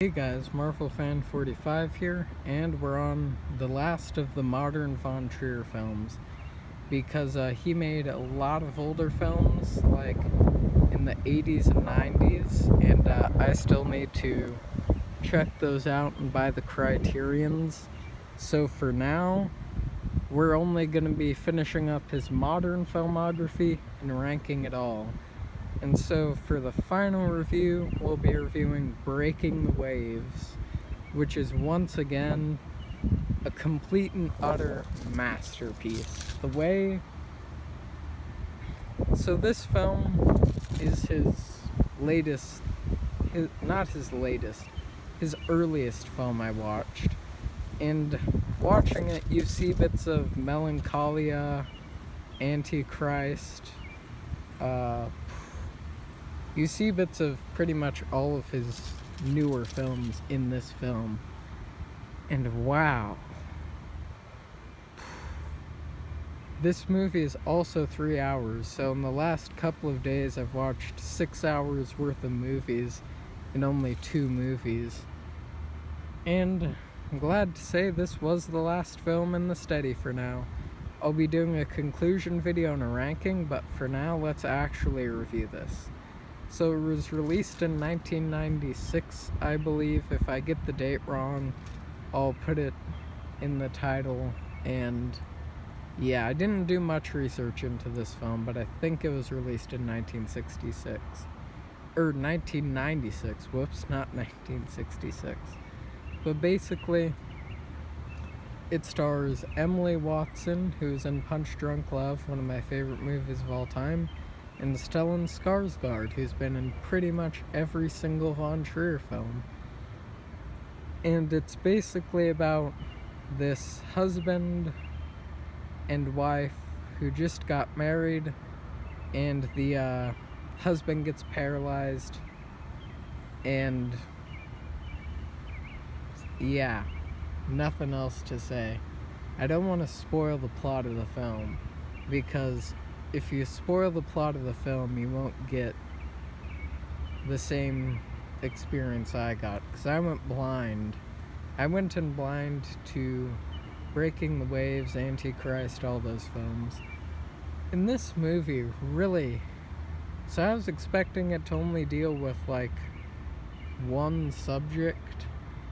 Hey guys, Marvel Fan 45 here, and we're on the last of the modern Von Trier films because he made a lot of older films like in the 80s and 90s, and I still need to check those out and buy the Criterions. So for now, we're only going to be finishing up his modern filmography and ranking it all. And so for the final review, we'll be reviewing Breaking the Waves, which is once again a complete and utter masterpiece. So this film is his earliest film I watched. And watching it, you see bits of Melancholia, Antichrist, you see bits of pretty much all of his newer films in this film. And wow. This movie is also 3 hours, so in the last couple of days I've watched 6 hours worth of movies in only 2 movies. And I'm glad to say this was the last film in the steady for now. I'll be doing a conclusion video and a ranking, but for now let's actually review this. So it was released in 1996, I believe. If I get the date wrong, I'll put it in the title. And yeah, I didn't do much research into this film, but I think it was released in 1966. Or 1996, whoops, not 1966. But basically, it stars Emily Watson, who's in Punch Drunk Love, one of my favorite movies of all time, and Stellan Skarsgård, who's been in pretty much every single Von Trier film. And it's basically about this husband and wife who just got married, and the husband gets paralyzed, and yeah, nothing else to say. I don't want to spoil the plot of the film, because if you spoil the plot of the film, you won't get the same experience I got, because I went blind. I went in blind to Breaking the Waves, Antichrist, all those films. In this movie, really, so I was expecting it to only deal with like one subject,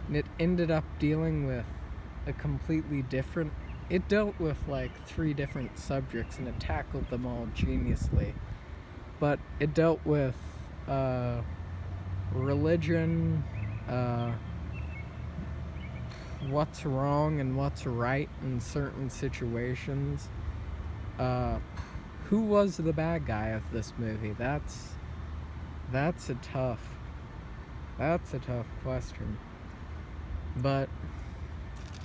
and it ended up dealing with a completely different. It dealt with like 3 different subjects, and it tackled them all geniusly. But it dealt with religion, what's wrong and what's right in certain situations. Who was the bad guy of this movie? That's a tough question. But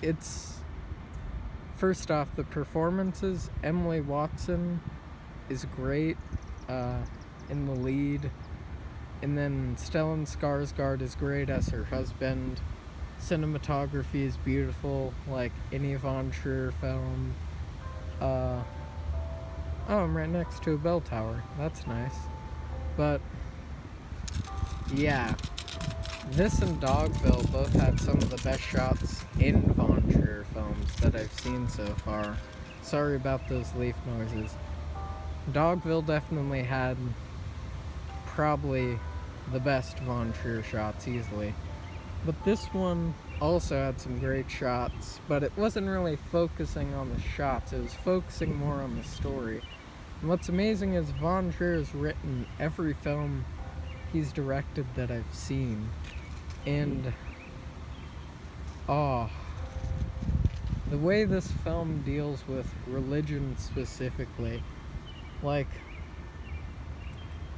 it's, first off, the performances. Emily Watson is great in the lead. And then Stellan Skarsgård is great as her husband. Cinematography is beautiful, like any Von Trier film. Oh, I'm right next to a bell tower. That's nice. But yeah, this and Dogville both had some of the best shots in Von Trier films that I've seen so far. Sorry about those leaf noises. Dogville definitely had probably the best Von Trier shots easily. But this one also had some great shots, but it wasn't really focusing on the shots, it was focusing more on the story. And what's amazing is Von Trier's written every film he's directed that I've seen. And the way this film deals with religion specifically, like,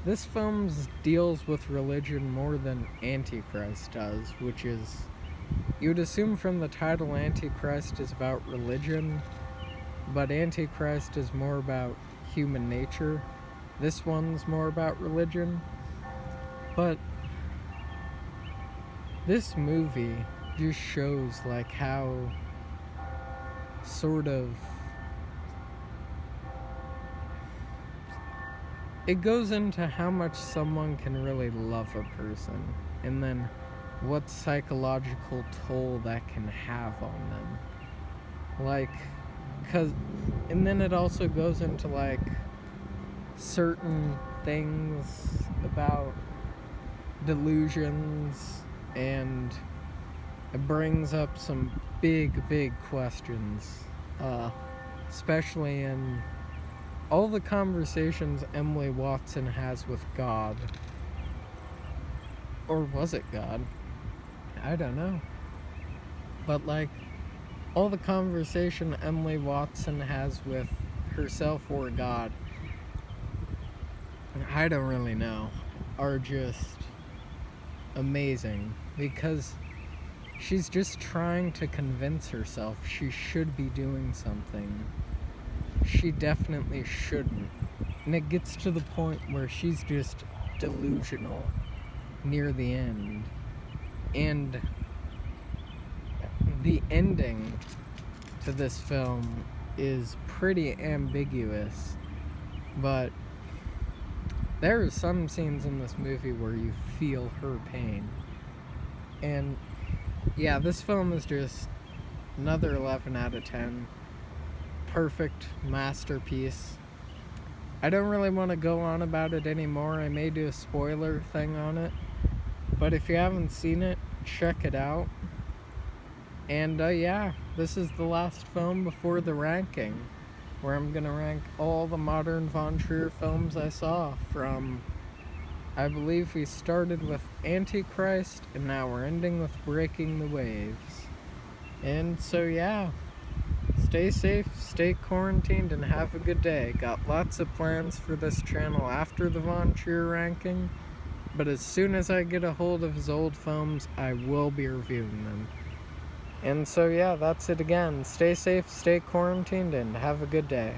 this film deals with religion more than Antichrist does, which is, you would assume from the title Antichrist is about religion, but Antichrist is more about human nature. This one's more about religion. But this movie just shows like how sort of it goes into how much someone can really love a person, and then what psychological toll that can have on them. Like, and then it also goes into like certain things about delusions, and it brings up some big questions, especially in all the conversations Emily Watson has with God. Or was it God? I don't know. But like, all the conversation Emily Watson has with herself or God, I don't really know, are just amazing, because she's just trying to convince herself she should be doing something. She definitely shouldn't. And it gets to the point where she's just delusional near the end. And the ending to this film is pretty ambiguous, but there are some scenes in this movie where you feel her pain. And yeah, this film is just another 11 out of 10. Perfect masterpiece. I don't really want to go on about it anymore. I may do a spoiler thing on it. But if you haven't seen it, check it out. And yeah, this is the last film before the ranking, where I'm going to rank all the modern Von Trier films I saw from, I believe we started with Antichrist, and now we're ending with Breaking the Waves. And so yeah, stay safe, stay quarantined, and have a good day. Got lots of plans for this channel after the Von Trier ranking, but as soon as I get a hold of his old films, I will be reviewing them. And so yeah, that's it again. Stay safe, stay quarantined, and have a good day.